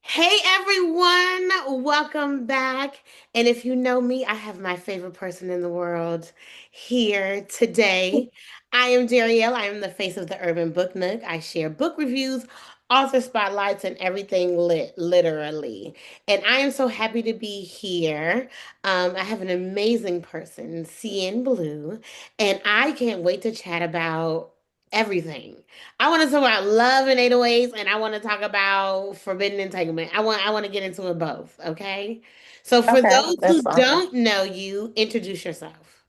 Hey everyone, welcome back. And if you know me, I have my favorite person in the world here today. I am Darielle. I am the face of the Urban Book Nook. I share book reviews, author spotlights, and everything lit, literally. And I am so happy to be here. I have an amazing person, Cyan Bleu, and I can't wait to chat about everything. I want to talk about love and 808s, and I want to talk about forbidden entanglement. I want to get into it both. Okay. So for Okay, those that's who fine. don't know you, introduce yourself.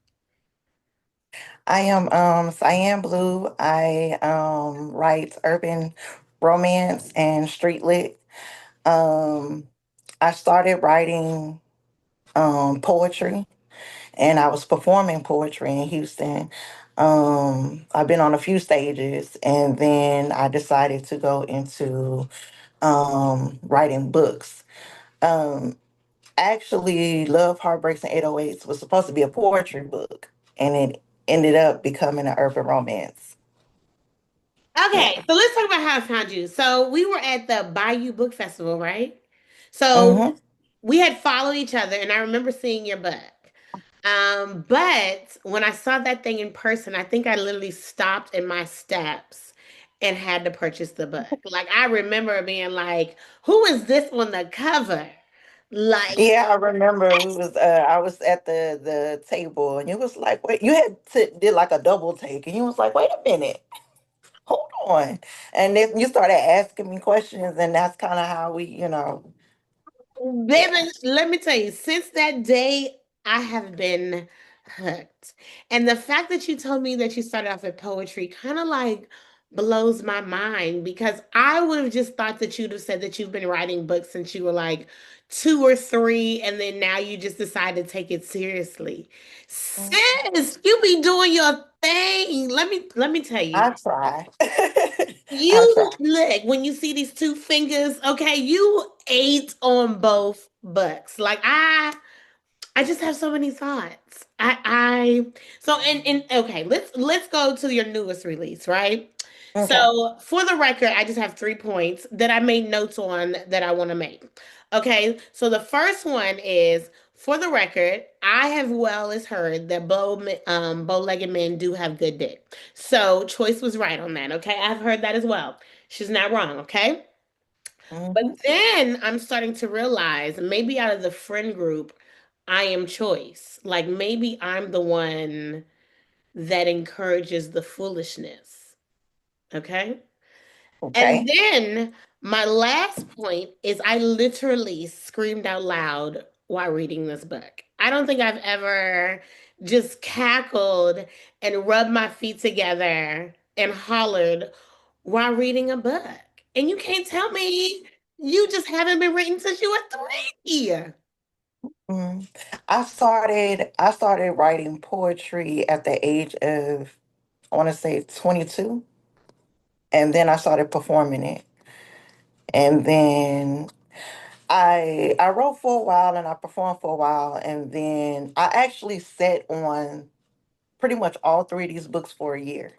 I am Cyan Blue. I write urban romance and street lit. Um I started writing poetry and I was performing poetry in Houston. I've been on a few stages and then I decided to go into writing books. Um Actually, Love, Heartbreaks, and 808s was supposed to be a poetry book, and it ended up becoming an urban romance. Yeah. Okay, so let's talk about how I found you. So we were at the Bayou Book Festival, right? So Mm-hmm. we had followed each other, and I remember seeing your book. But when I saw that thing in person, I think I literally stopped in my steps and had to purchase the book. Like I remember being like, "Who is this on the cover?" Like, Yeah, I remember we was I was at the table and you was like, wait, you had to did like a double take and you was like, wait a minute, hold on. And then you started asking me questions and that's kind of how we. baby, Yeah. let me tell you, since that day, I have been hooked. And the fact that you told me that you started off with poetry kind of like blows my mind because I would have just thought that you'd have said that you've been writing books since you were like two or three, and then now you just decide to take it seriously. Mhm. Sis, you be doing your thing. Let me tell you. I try. I You try. look when you see these two fingers, okay, you ate on both books. Like I just have so many thoughts. I so and okay, let's go to your newest release, right? Okay. So for the record, I just have 3 points that I made notes on that I want to make. Okay, so the first one is for the record, I have well as heard that bow-legged men do have good dick. So Choice was right on that. Okay, I've heard that as well. She's not wrong. Okay. But Hmm. then I'm starting to realize maybe out of the friend group, I am choice. Like maybe I'm the one that encourages the foolishness. Okay. And Okay. then my last point is I literally screamed out loud while reading this book. I don't think I've ever just cackled and rubbed my feet together and hollered while reading a book. And you can't tell me you just haven't been reading since you were three. Mm. I started writing poetry at the age of I want to say 22, and then I started performing it. And then I wrote for a while and I performed for a while and then I actually sat on pretty much all three of these books for a year.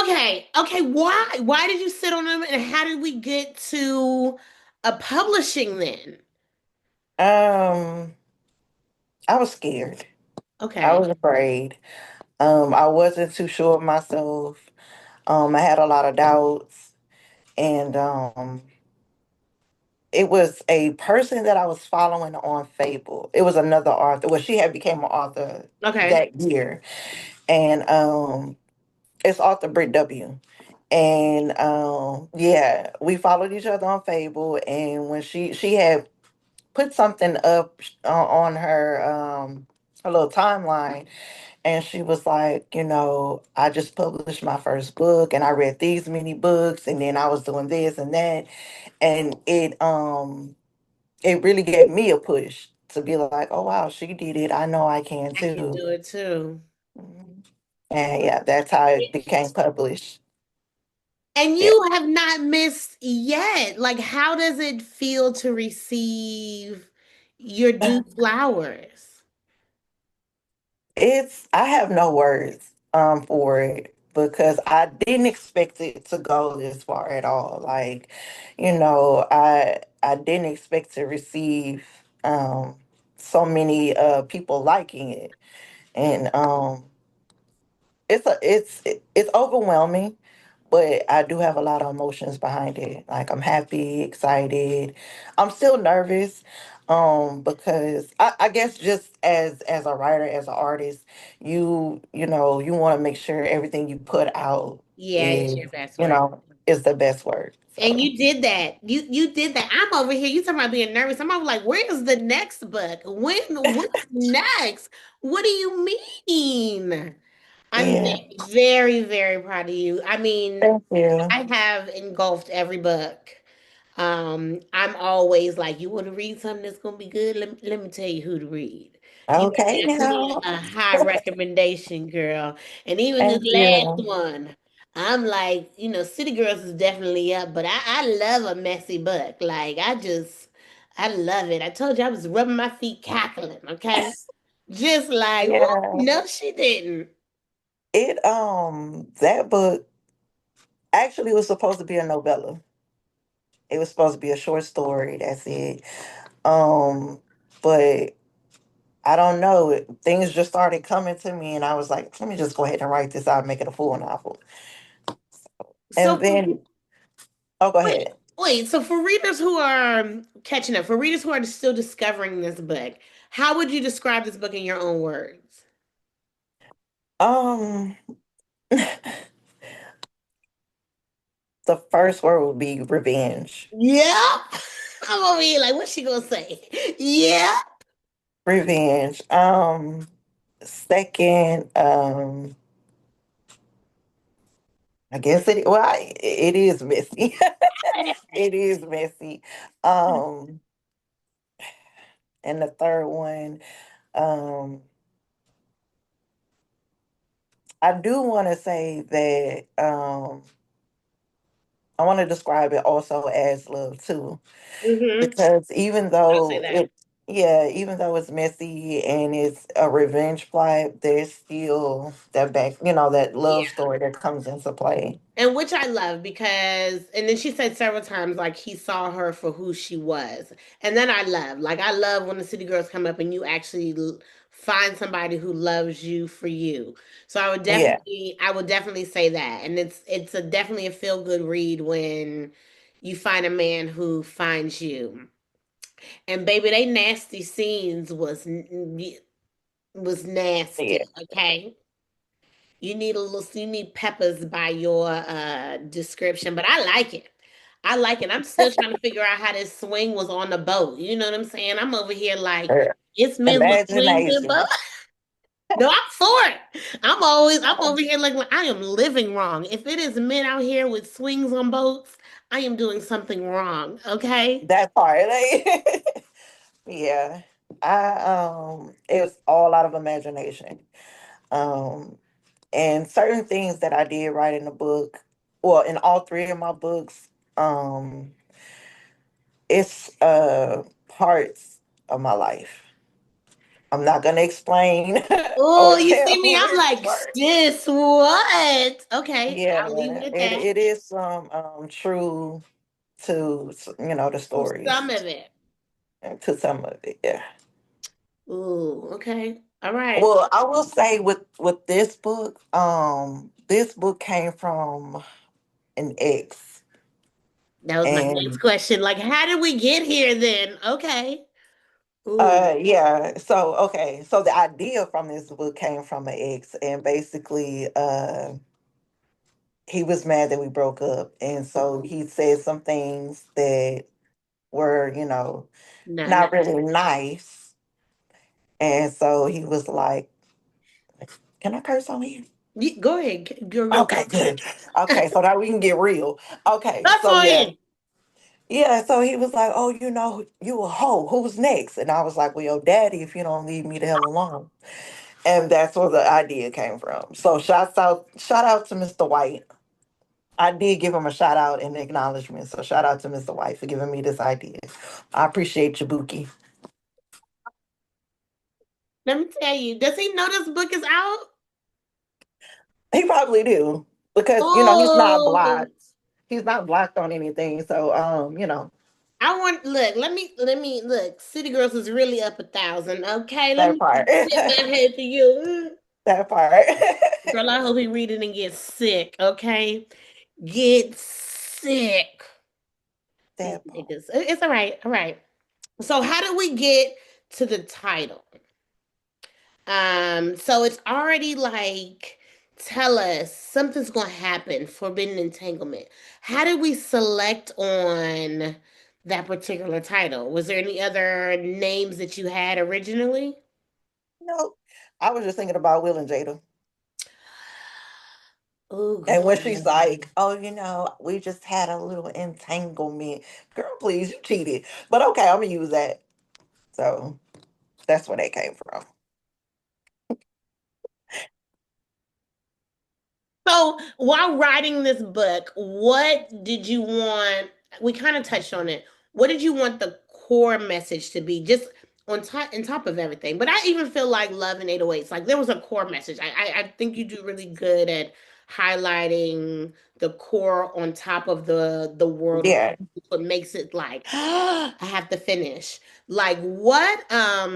Okay. Why did you sit on them and how did we get to a publishing then? Um I was scared. I Okay. was afraid. I wasn't too sure of myself. I had a lot of doubts and it was a person that I was following on Fable. It was another author. Well, she had became an author Okay. that year. And it's author Britt W. And yeah, we followed each other on Fable and when she had put something up on her little timeline and she was like, I just published my first book and I read these many books and then I was doing this and that and it really gave me a push to be like, oh wow, she did it. I know I can I can too. do it too. Mhm. And yeah, that's how it became published. And Yeah. you have not missed yet. Like, how does it feel to receive your due flowers? I have no words for it. because I didn't expect it to go this far at all. Like, I didn't expect to receive so many people liking it. And it's overwhelming, but I do have a lot of emotions behind it. Like I'm happy, excited. I'm still nervous, because I guess just as a writer, as an artist, you want to make sure everything you put out Yeah, it's is your best you work. know is the best work. And So you did that. You did that. I'm over here. You talking about being nervous. I'm over like, where's the next book? What's next? What do you mean? I'm yeah, very, very proud of you. I mean, thank you. I have engulfed every book. I'm always like, you want to read something that's gonna be good? Let me tell you who to read. You Okay, definitely now a high recommendation, girl. And even this thank last you. one, I'm like, City Girls is definitely up, but I love a messy book. Like I love it. I told you I was rubbing my feet cackling, okay? Just like, oh Yeah, no, she didn't. that book actually was supposed to be a novella. It was supposed to be a short story. That's it. Um, but I don't know. Things just started coming to me, and I was like, let me just go ahead and write this out and make it a full novel. So And for then, oh, go Wait, ahead. So for readers who are catching up, for readers who are still discovering this book, how would you describe this book in your own words? Um, the first word would be revenge. Yep. I'm over here like, what's she gonna say? Yeah. Revenge. Second, I guess it is messy. It is messy. Um, and the third one, um, I do want to say that I want to describe it also as love too, Mm-hmm. because I'll say that. even though it's messy and it's a revenge plot, there's still that love Yeah. story that comes into play. And which I love because, and then she said several times, like he saw her for who she was. And then I love when the city girls come up and you actually find somebody who loves you for you. So Yeah, I would definitely say that. And it's definitely a feel good read when you find a man who finds you. And baby, they nasty scenes was yeah, nasty. Okay. You need peppers by your description, but I like it. I like it. I'm still trying to figure out how this swing was on the boat. You know what I'm saying? I'm over here like her it's men with swings and imagination. boats. No, I'm for it. I'm over here like I am living wrong. If it is men out here with swings on boats, I am doing something wrong. Okay. That part, like, yeah, it was all out of imagination. Um, and certain things that I did write in the book, well, in all three of my books, um, it's parts of my life. I'm not gonna explain Oh, or you tell see me? I'm which like, part. sis, what? Okay, Yeah, I'll leave it at it that. it is some true to the Some stories, of it. and to some of it. Yeah. Ooh, okay. All right. Well, I will say with this book came from an ex, That was my next and question. Like, how did we get here then? Okay. Ooh, yeah. So okay, so the idea from this book came from an ex, and basically, he was mad that we broke up, and so he said some things that were, no, no. not really nice, and so he was like, "Can I curse on here?" Go ahead. Go. Okay, good. Okay, so now we can get real. Okay, That's so for yeah. you. Yeah, so he was like, "Oh, you a hoe. Who's next?" And I was like, "Well, your daddy, if you don't leave me the hell alone." And that's where the idea came from. So shout out to Mr. White. I did give him a shout out and acknowledgement. So shout out to Mr. White for giving me this idea. I appreciate you, Buki. Let me tell you. Does he know this book is out? He probably do. because he's not Oh, blocked. He's not blocked on anything. So I want look. Let me look. City Girls is really up 1,000. Okay, let that me part. tip my head to you, That part. girl. I hope he read it and get sick. Okay, get sick. These That part. niggas. It's all right. All right. So how did we get to the title? So it's already like tell us something's gonna happen, forbidden entanglement. How did we select on that particular title? Was there any other names that you had originally? No, I was just thinking about Will and Jada. Oh, And girl. when she's like, "Oh, we just had a little entanglement." Girl, please, you cheated. But okay, I'm gonna use that. So that's where that came from. So while writing this book, what did you want? We kind of touched on it. What did you want the core message to be? Just on top of everything. But I even feel like Love and 808s, like there was a core message. I think you do really good at highlighting the core on top of the world of Yeah, what makes it like I have to finish. Like what how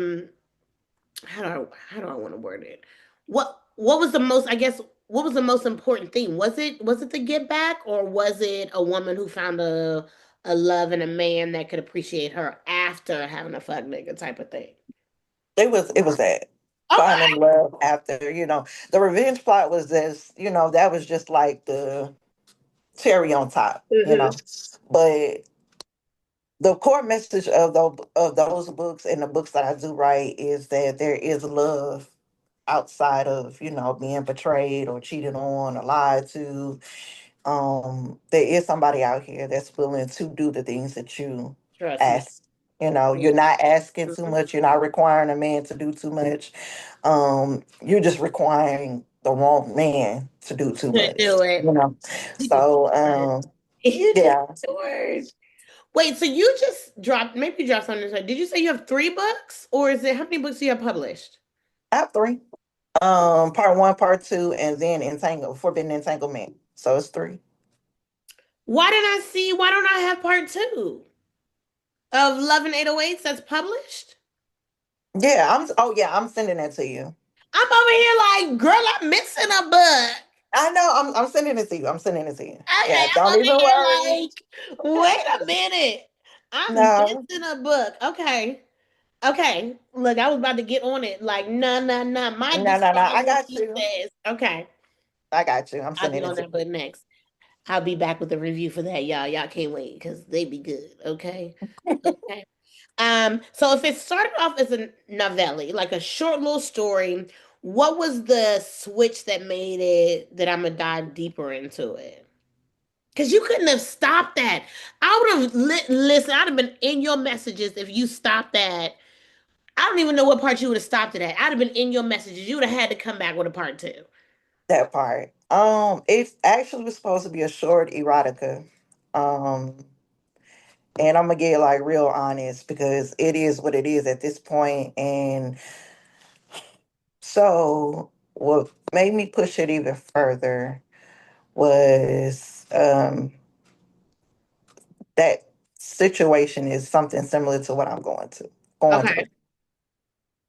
do I want to word it? What was the most, I guess, what was the most important thing? Was it the get back, or was it a woman who found a love and a man that could appreciate her after having a fuck nigga type of thing? it was that finding Okay. love after the revenge plot was this. That was just like the cherry on top. Hmm. But the core message of those books and the books that I do write is that there is love outside of being betrayed or cheated on or lied to. There is somebody out here that's willing to do the things that you Trust me. ask. You're not asking too Mhm. much. You're not requiring a man to do too much. You're just requiring the wrong man to do too To much. do it. You just So you just yeah, the word. Wait, so you just dropped, maybe you dropped something. Did you say you have 3 books, or is it how many books do you have published? I have three. Part one, part two, and then forbidden entanglement. So it's three. Why don't I have part two of Love and 808s that's published? Yeah, I'm sending that to you. I'm over here like, girl, I'm missing a book. I know, I'm sending it to you. I'm sending it to you. Okay, Yeah, I'm don't over even worry. here like, wait a minute. I'm No, missing a book. Okay. Okay. Look, I was about to get on it. Like, nah, nah, nah. My no, no, no. I disclaimer, got she you. says, okay, I got you. I'm I'll get sending it on to that you. book next. I'll be back with a review for that, y'all. Y'all can't wait because they be good. Okay. Okay. So if it started off as a novella, like a short little story, what was the switch that made it that I'm gonna dive deeper into it? Because you couldn't have stopped that. I would have listen. I'd have been in your messages if you stopped that. I don't even know what part you would have stopped it at. I'd have been in your messages. You would have had to come back with a part two. That part. It actually was supposed to be a short erotica. Um, and I'm gonna get like real honest because it is what it is at this point. And so what made me push it even further was that situation is something similar to what I'm going Okay. through.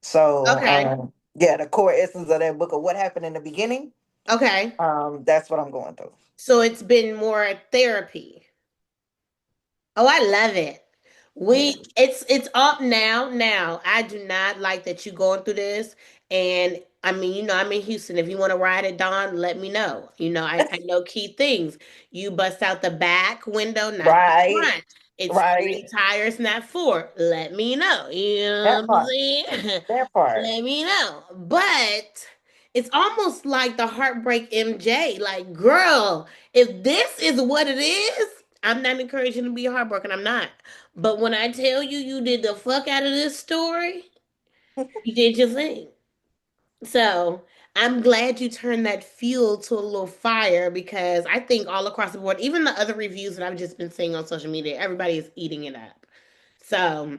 So Okay. yeah, the core essence of that book of what happened in the beginning, Okay. that's what I'm going through. So it's been more therapy. Oh, I love it. Yeah. It's up now. Now, I do not like that you going through this. And I mean, I'm in Houston. If you want to ride at dawn, let me know. I know key things. You bust out the back window, not the Right, front. It's right. 3 tires, not four. Let me know. You know That what I'm part. saying? That part. Let me know. But it's almost like the heartbreak MJ. Like, girl, if this is what it is, I'm not encouraging you to be heartbroken. I'm not. But when I tell you you did the fuck out of this story, you did your thing. So I'm glad you turned that fuel to a little fire because I think all across the board, even the other reviews that I've just been seeing on social media, everybody is eating it up. So,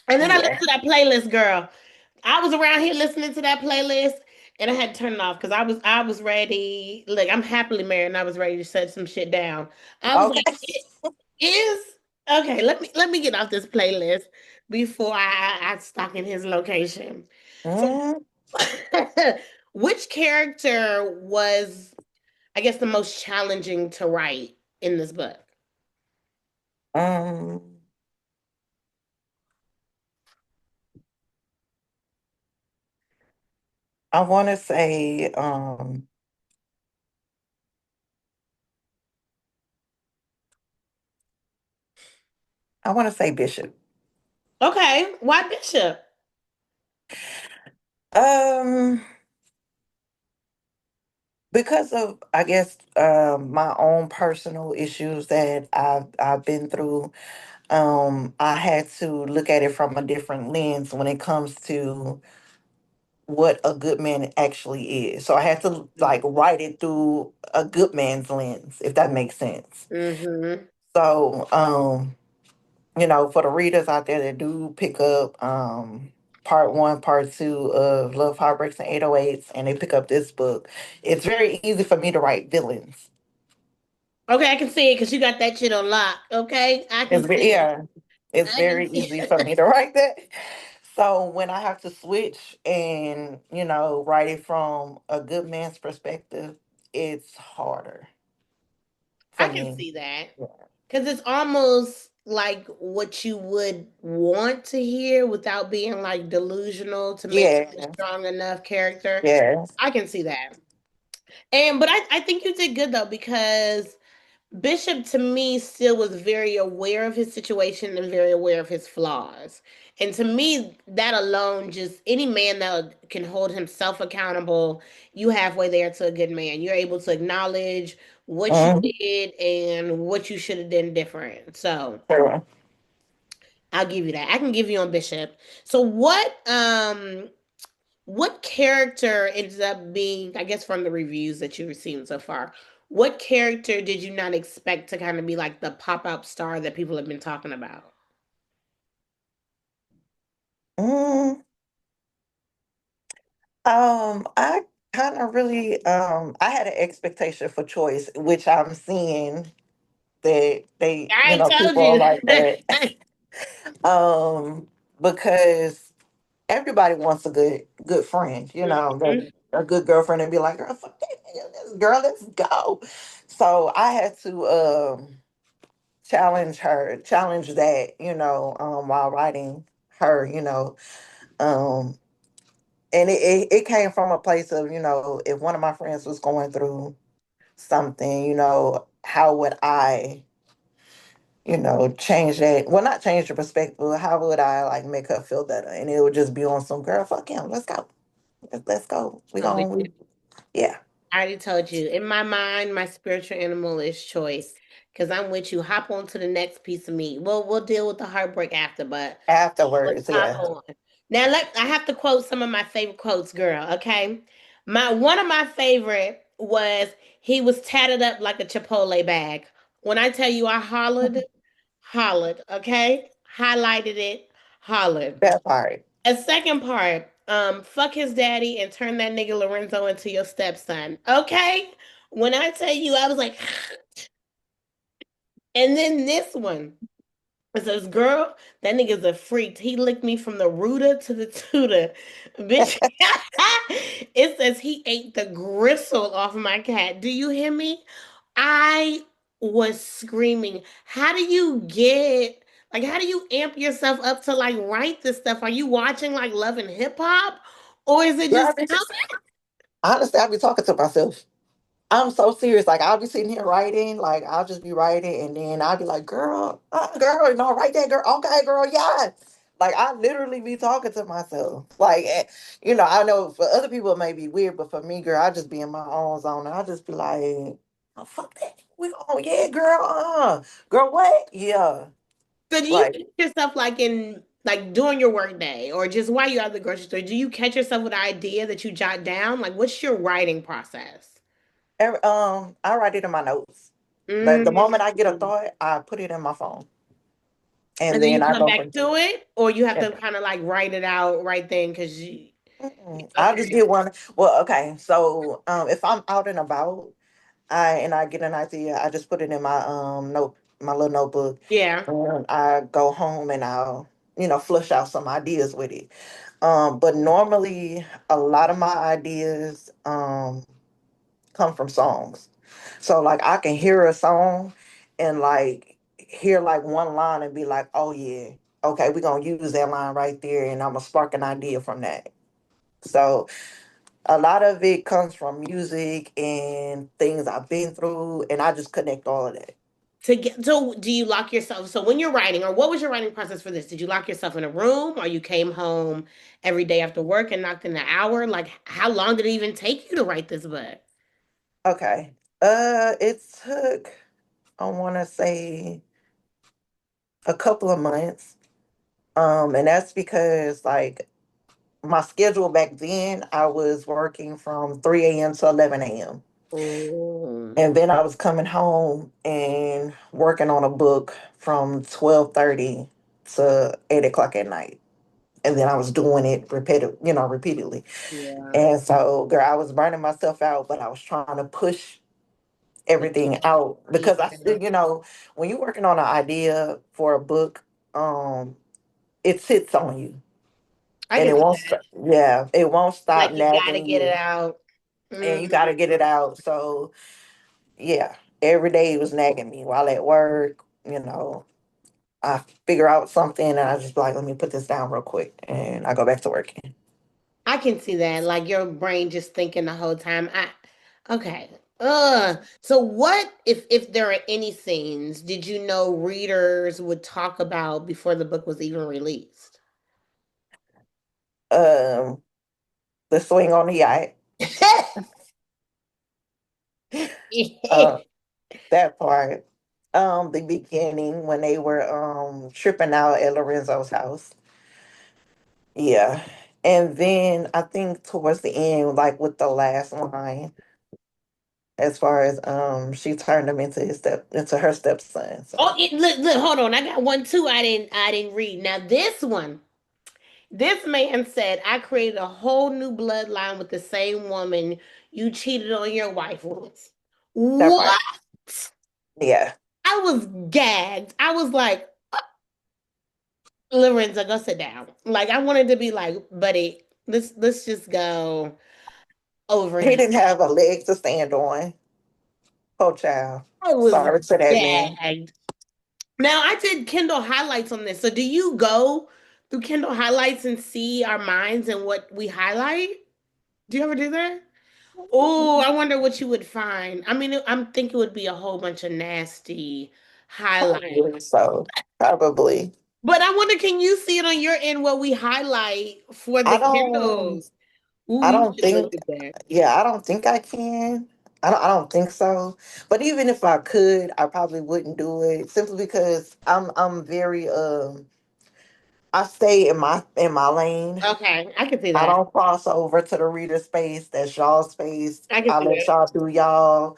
and then I listened Yeah. to that playlist, girl. I was around here listening to that playlist. and I had to turn it off because I was ready. Look, I'm happily married, and I was ready to shut some shit down. I was Okay. like, it is okay. Let me get off this playlist before I stalk in his location. So, Mm, which character was, I guess, the most challenging to write in this book? um, I want to say, I want to say Bishop. Okay, why Bishop? Um, because of, I guess, my own personal issues that I've been through. I had to look at it from a different lens when it comes to what a good man actually is. So I had to like write it through a good man's lens, if that makes sense. Mm-hmm. So, for the readers out there that do pick up part one, part two of Love, Heartbreaks, and 808s, and they pick up this book, it's very easy for me to write villains. Okay, I can see it because you got that shit on lock. Okay, I can see it. Yeah, it's I can very see easy for it. me to write that. So when I have to switch and, write it from a good man's perspective, it's harder I for can me. see that Yeah. because it's almost like what you would want to hear without being like delusional to make it a Yeah. strong enough character. Yes. I can see that. And but I think you did good though because Bishop to me still was very aware of his situation and very aware of his flaws. And to me, that alone, just any man that can hold himself accountable, you halfway there to a good man. You're able to acknowledge what you Mhm. did and what you should have done different. So Sure. I'll give you that. I can give you on Bishop. So what character ended up being, I guess from the reviews that you've seen so far, what character did you not expect to kind of be like the pop-up star that people have been talking about? Mm, I kind of really I had an expectation for choice, which I'm seeing that I ain't told people are you. like that. Because everybody wants a good friend, Mhm. a good girlfriend, and be like, girl, fuck that nigga, girl, let's go. So I had to challenge that, while writing her, um, and it came from a place of, if one of my friends was going through something, how would I, change that? Well, not change the perspective, but how would I like make her feel better? And it would just be on some girl, fuck him, let's go. Let's go. We I'm with gonna, you. yeah, I already told you. In my mind, my spiritual animal is choice. Cause I'm with you. Hop on to the next piece of meat. We'll deal with the heartbreak after, but let's afterwards, hop yeah. on. Now I have to quote some of my favorite quotes, girl. Okay. My one of my favorite was he was tatted up like a Chipotle bag. When I tell you I hollered, okay? Highlighted it, hollered. That part. A second part, fuck his daddy and turn that nigga Lorenzo into your stepson. Okay? When I tell you I was like, and then this one. It says, girl, that nigga's a freak. He licked me from the rooter to the tutor. Bitch. It says he ate the gristle off my cat. Do you hear me? I was screaming. How do you amp yourself up to like write this stuff? Are you watching like Love and Hip Hop? Or is it Girl, just honestly, I'll be talking to myself. I'm so serious. Like I'll be sitting here writing, like I'll just be writing, and then I'll be like, girl, no, write that, girl. Okay, girl, yes. Like I literally be talking to myself. Like, I know for other people it may be weird, but for me, girl, I just be in my own zone. And I just be like, oh fuck that. Yeah, girl, girl, what? Yeah. So do you Like catch yourself like in like during your work day or just while you're at the grocery store? Do you catch yourself with an idea that you jot down? Like what's your writing process? I write it in my notes. The Mm. moment I get a thought, I put it in my phone. And And then you then I come go back from there. to it, or you have Yeah. to kind of like write it out right then because you. I'll just get one. Well, okay. So, if I'm out and about, I get an idea, I just put it in my my little notebook, Yeah. and I go home and I'll flush out some ideas with it. But normally, a lot of my ideas come from songs. So like I can hear a song and like hear like one line and be like, oh yeah, okay, we're gonna use that line right there, and I'm gonna spark an idea from that. So a lot of it comes from music and things I've been through, and I just connect all of that. So do you lock yourself? So when you're writing, or what was your writing process for this? Did you lock yourself in a room, or you came home every day after work and knocked in an hour? Like, how long did it even take you to write this book? Okay. It took, I want to say, a couple of months. And that's because like my schedule back then, I was working from 3 a.m. to 11 a.m. Oh, And then I was coming home and working on a book from 12:30 to 8 o'clock at night. And then I was doing it repeatedly. yeah. And so, girl, I was burning myself out, but I was trying to push everything out because I Yeah. still, when you're working on an idea for a book, it sits on you I and can it see won't, that. yeah, it won't stop Like, you got to nagging get it you, out. and Mm. you got to get it out. So, yeah, every day it was nagging me while at work, I figure out something and I just be like, let me put this down real quick and I go back to working. I can see that. Like, your brain just thinking the whole time. Okay. So what if there are any scenes did you know readers would talk about before the book was even released? Um, the swing on the yacht, uh, that part. The beginning when they were tripping out at Lorenzo's house. Yeah. And then I think towards the end, like with the last line, as far as she turned him into her stepson. Oh, So look, hold on. I got one too. I didn't read. Now this one, this man said, I created a whole new bloodline with the same woman you cheated on your wife with. that What? part. Yeah. I was gagged. I was like, Lorenzo, go sit down. Like, I wanted to be like, buddy, let's just go over He here. didn't have a leg to stand on. Poor child. I was Sorry to that man. gagged. Now I did Kindle highlights on this. So do you go through Kindle highlights and see our minds and what we highlight? Do you ever do that? Oh, I wonder what you would find. I mean, I'm thinking it would be a whole bunch of nasty highlight. Probably so. Probably. But I wonder, can you see it on your end what we highlight for I the don't Kindles? Ooh, I you don't should look think at that. yeah, I don't think I can. I don't think so. But even if I could, I probably wouldn't do it simply because I'm very I stay in my lane. Okay, I can see I that. don't cross over to the reader space. That's y'all space. I can I see let that. y'all do y'all.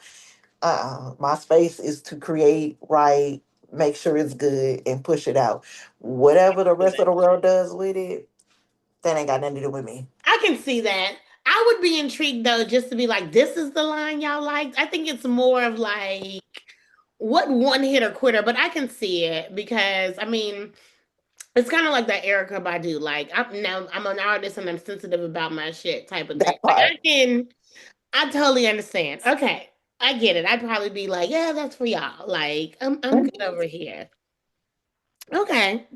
My space is to create, write, make sure it's good, and push it out. Whatever the rest of the world does with it, that ain't got nothing to do with me. I can see that. I would be intrigued though, just to be like, this is the line y'all liked. I think it's more of like what one hit or quitter, but I can see it because I mean, it's kind of like that Erica Badu. Like, I'm an artist and I'm sensitive about my shit type of thing. That Like, part. I totally understand. Okay, I get it. I'd probably be like, yeah, that's for y'all. Like, I'm good over here. Okay,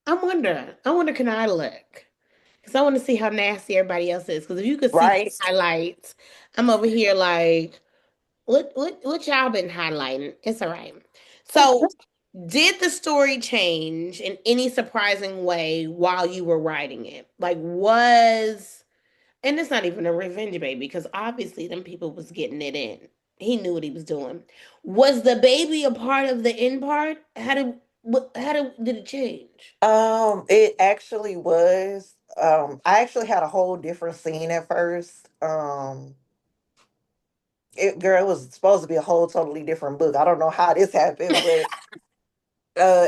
I wonder, can I look? Because I want to see how nasty everybody else is. Because if you could see the Right? highlights, I'm over here like, what y'all been highlighting? It's all right. So, did the story change in any surprising way while you were writing it? Like, and it's not even a revenge baby because obviously them people was getting it in. He knew what he was doing. Was the baby a part of the end part? Did it change? It actually was. I actually had a whole different scene at first. It was supposed to be a whole totally different book. I don't know how this happened, but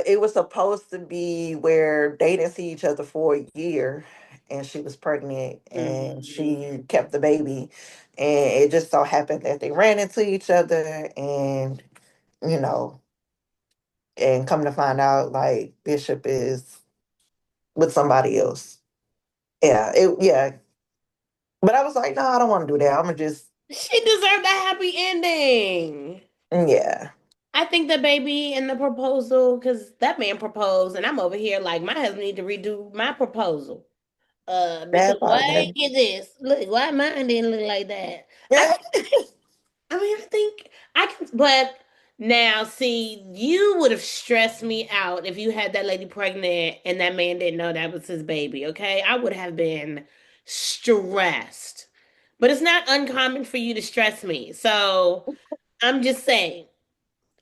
it was supposed to be where they didn't see each other for a year, and she was pregnant and Mhm. she kept the baby. And it just so happened that they ran into each other and, you know, and come to find out like Bishop is with somebody else. Yeah. But I was like, no, I don't want to do that. I'm gonna just She deserved a happy ending. yeah. I think the baby and the proposal, because that man proposed, and I'm over here like my husband need to redo my proposal. Because That why part. That, is this? Look, why mine didn't look like that? I, I mean, I think I can, but now see, you would have stressed me out if you had that lady pregnant and that man didn't know that was his baby. Okay, I would have been stressed. But it's not uncommon for you to stress me, so I'm just saying.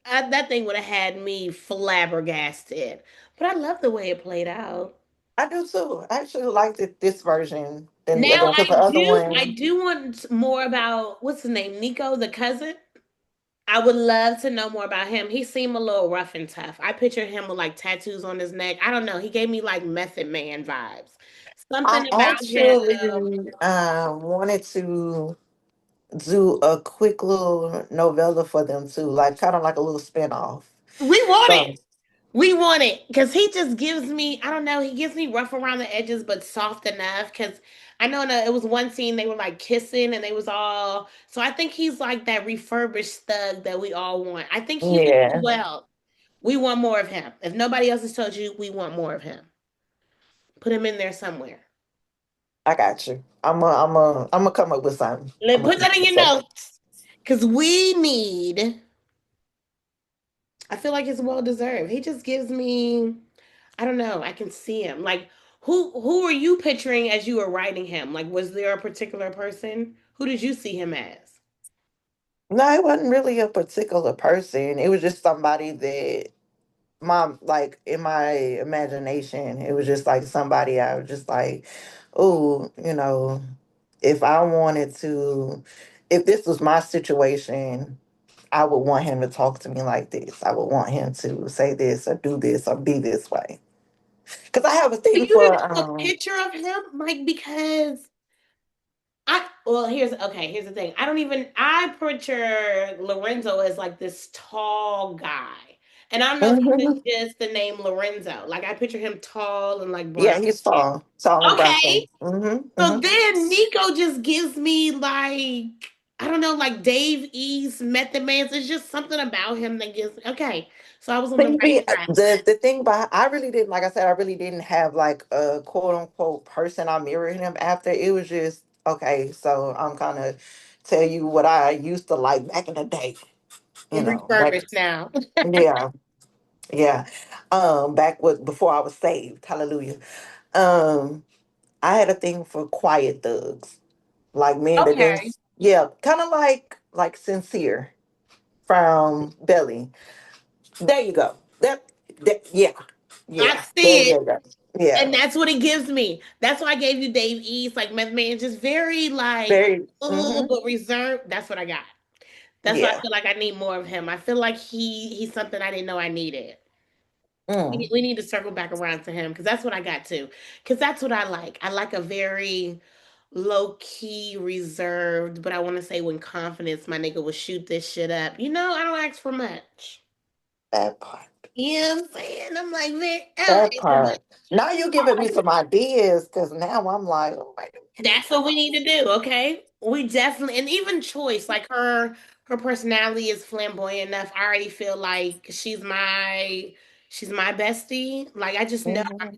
That thing would have had me flabbergasted. But I love the way it played out. I do too. I actually liked it, this version than the other Now one because the other I one, do want more about what's his name, Nico, the cousin. I would love to know more about him. He seemed a little rough and tough. I picture him with like tattoos on his neck. I don't know. He gave me like Method Man vibes. I Something about him. actually wanted to do a quick little novella for them too, like kind of like a little spinoff. We want it. So, We want it because he just gives me, I don't know, he gives me rough around the edges, but soft enough. Because I know it was one scene they were like kissing and they was all, so I think he's like that refurbished thug that we all want. I think he did yeah, well. We want more of him. If nobody else has told you, we want more of him. Put him in there somewhere. I got you. I'm gonna come up with something. I'm gonna Put come that up in with your something. notes because we need, I feel like it's well deserved. He just gives me, I don't know. I can see him. Like who are you picturing as you were writing him? Like was there a particular person? Who did you see him as? No, it wasn't really a particular person. It was just somebody that like in my imagination, it was just like somebody I was just like, oh, if I wanted to, if this was my situation, I would want him to talk to me like this. I would want him to say this or do this or be this way. Because I have a But thing you for didn't have a picture of him, like because I well here's the thing. I picture Lorenzo as like this tall guy. And I don't know if Mhm. it's just the name Lorenzo. Like I picture him tall and like brown. Yeah, he's tall and brown Okay. skin. So then Nico just gives me like I don't know, like Dave East, Method Man. It's just something about him that gives okay. So I was on the right Maybe track. the thing about I really didn't like I said I really didn't have like a quote unquote person I mirrored him after. It was just okay. So I'm kind of tell you what I used to like back in the day. It's Back refurbished now. yeah yeah back with before I was saved. Hallelujah. Um, I had a thing for quiet thugs, like men that Okay. didn't. Yeah, kind of like sincere from Belly. There you go. That yeah. I Yeah, there see it. you go. Yeah, And that's what it gives me. That's why I gave you Dave East, like Method Man, just very like, very. oh, Mm-hmm. but reserved. That's what I got. That's why I Yeah. feel like I need more of him. I feel like he's something I didn't know I needed. Mm, We need to circle back around to him because that's what I got too. Because that's what I like. I like a very low key, reserved, but I want to say when confidence, my nigga will shoot this shit up. I don't ask for much. that part. You know what I'm saying? I'm like, man, I don't That ask for much. part. Now you giving me some ideas because now I'm like, oh my That's what we need to do, okay? We definitely, and even Choice, like her personality is flamboyant enough. I already feel like she's my bestie. Like I just know hmm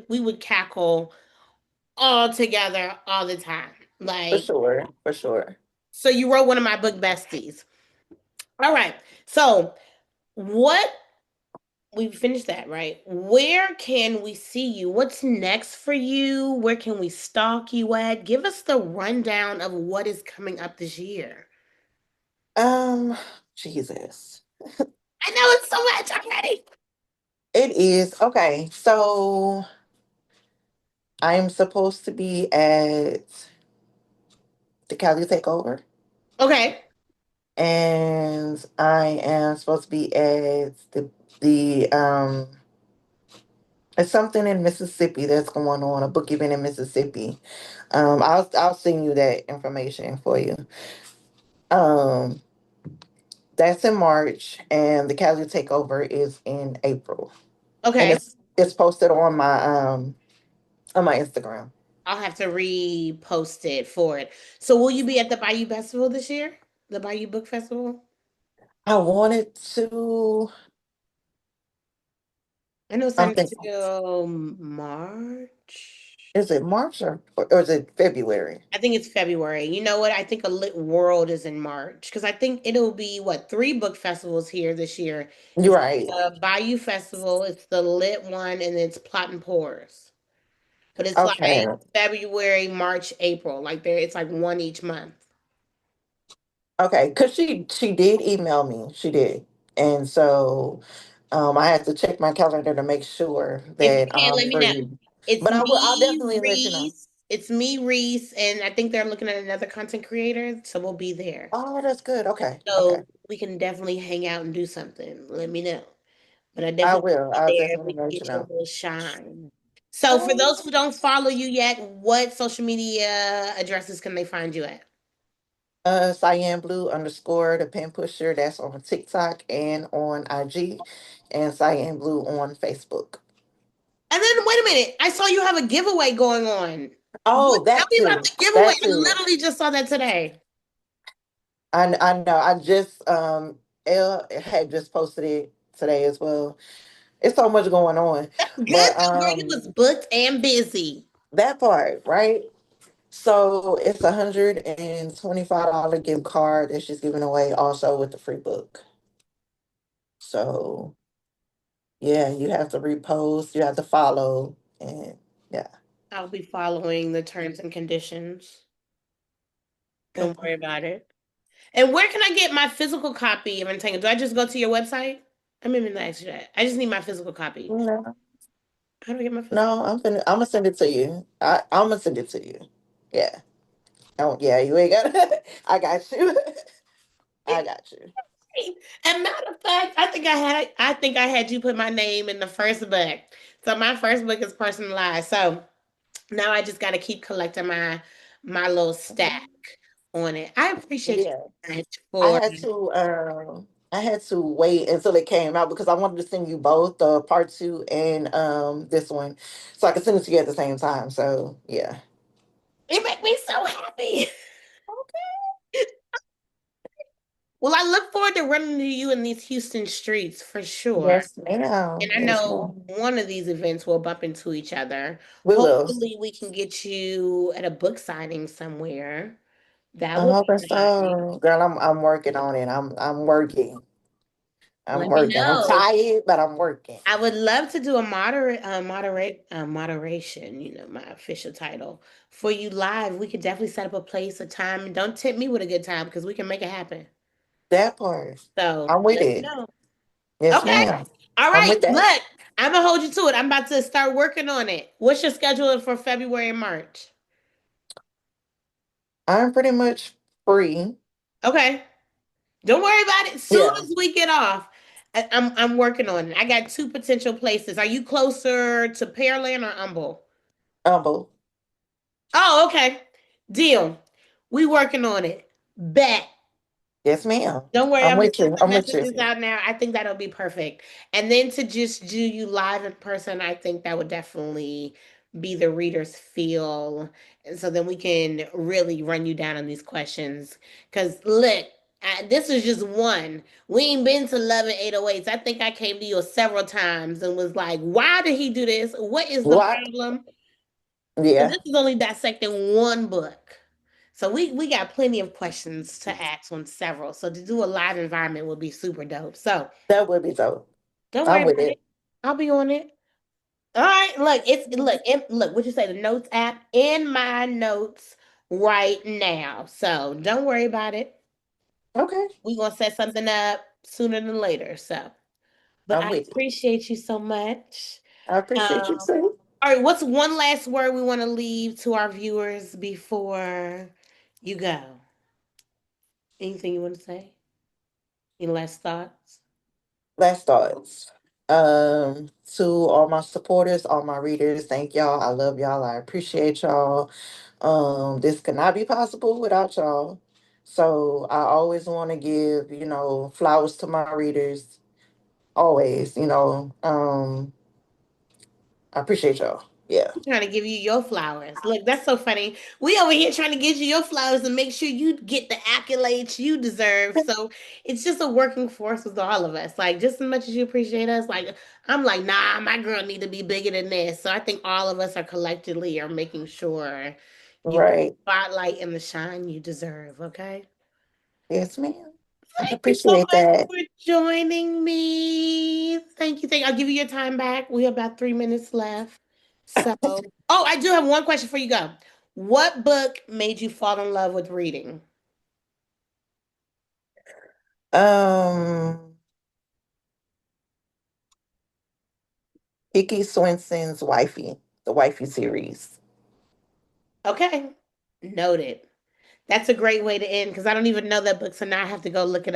we would cackle all together all the time. For Like, sure. For sure. so you wrote one of my book besties. All right. So what we finished that, right? Where can we see you? What's next for you? Where can we stalk you at? Give us the rundown of what is coming up this year. Um, Jesus. I know it's so much. I'm ready. It is. Okay. So I'm supposed to be at the Cali Takeover. Okay. And I am supposed to be at the It's something in Mississippi that's going on, a book event in Mississippi. I'll send you that information for you. Um, that's in March, and the Cali Takeover is in April, and Okay. it's posted on my Instagram. I'll have to repost it for it. So will you be at the Bayou Festival this year? The Bayou Book Festival? I wanted to. I know it's I'm thinking, until March. is it March or is it February? I think it's February. You know what? I think a lit world is in March because I think it'll be what, three book festivals here this year. You're It's right. the Bayou Festival, it's the lit one, and it's Plot and Pours. But it's like Okay. February, March, April. Like there, it's like one each month. Okay, because she did email me. She did. And so I had to check my calendar to make sure If you that can, I'm let me know. free. It's But I'll me, definitely let you know. Reese. It's me, Reese, and I think they're looking at another content creator, so we'll be there. Oh, that's good. Okay. Okay. So we can definitely hang out and do something. Let me know. But I I definitely will. be I'll there if definitely we can let you get you a know. little shine. So for Oh, those who don't follow you yet, what social media addresses can they find you at? Cyan Blue underscore the pen pusher. That's on TikTok and on IG, and Cyan Blue on Facebook. And then wait a minute, I saw you have a giveaway going on. Oh, Tell that me about too. the giveaway. That I too. literally just saw that today. I know. I just Elle had just posted it today as well. It's so much going on. That's good But though, girl. You was booked and busy. that part, right? So it's $125 gift card that she's giving away also with the free book. So yeah, you have to repost, you have to follow, and yeah. I'll be following the terms and conditions. That Don't part. worry about it. And where can I get my physical copy of Entangled? Do I just go to your website? I mean, to ask you that. I just need my physical copy. No, How do I get my physical? no, I'm gonna send it to you. I'm gonna send it to you. Yeah. Oh yeah, you ain't got I got you. I got you. And matter of fact, I think I had you put my name in the first book. So my first book is personalized. So now I just got to keep collecting my little stack on it. I appreciate you Yeah. so much I for. had to I had to wait until it came out because I wanted to send you both the part two and this one so I could send it to you at the same time. So yeah. It make me so happy. Okay. Well, I look forward to running into you in these Houston streets for sure. Yes, ma'am. And I Yes, know ma'am. one of these events will bump into each other. We will. Hopefully, we can get you at a book signing somewhere. That I'm would hoping be nice. so. Girl, I'm working on it. I'm working. I'm Let me working. I'm know. tired, but I'm working. I would love to do a moderation, my official title for you live. We could definitely set up a place, a time, and don't tempt me with a good time because we can make it happen. That part. So I'm with let me it. know. Yes, Okay. ma'am. All I'm right. with that. Look, I'm gonna hold you to it. I'm about to start working on it. What's your schedule for February and March? I'm pretty much free. Okay. Don't worry about it. Soon Yeah. as we get off, I'm working on it. I got two potential places. Are you closer to Pearland or Humble? Humble. Oh, okay. Deal. We working on it. Bet. Yes, ma'am. Don't worry, I'm I'm gonna with send you. some I'm with you. messages out now. I think that'll be perfect. And then to just do you live in person, I think that would definitely be the reader's feel. And so then we can really run you down on these questions. Because look, this is just one. We ain't been to Love and 808s. I think I came to you several times and was like, why did he do this? What is the What? problem? And Yeah. this is only dissecting one book. So we got plenty of questions to ask on several. So to do a live environment would be super dope. So That would be dope. don't worry I'm with about it. it. I'll be on it. All right, look, look, what you say, the notes app in my notes right now. So don't worry about it. Okay. We're gonna set something up sooner than later. So but I'm I with it. appreciate you so much. I appreciate you Um, too. all right, what's one last word we want to leave to our viewers before you go? Anything you want to say? Any last thoughts? Last thoughts. To all my supporters, all my readers, thank y'all. I love y'all. I appreciate y'all. This could not be possible without y'all. So I always want to give, flowers to my readers. Always, I appreciate y'all. Yeah. Trying to give you your flowers. Look, that's so funny. We over here trying to get you your flowers and make sure you get the accolades you deserve. So it's just a working force with all of us. Like just as much as you appreciate us, like I'm like, nah, my girl need to be bigger than this. So I think all of us are collectively are making sure you get Right. the spotlight and the shine you deserve. Okay. Yes, ma'am. I Thank you so appreciate much that. for joining me. Thank you. Thank you. I'll give you your time back. We have about 3 minutes left. So, oh, I do have one question before you go. What book made you fall in love with reading? Um, Hickey Swenson's Wifey, the Wifey series. Okay. Noted. That's a great way to end because I don't even know that book, so now I have to go look it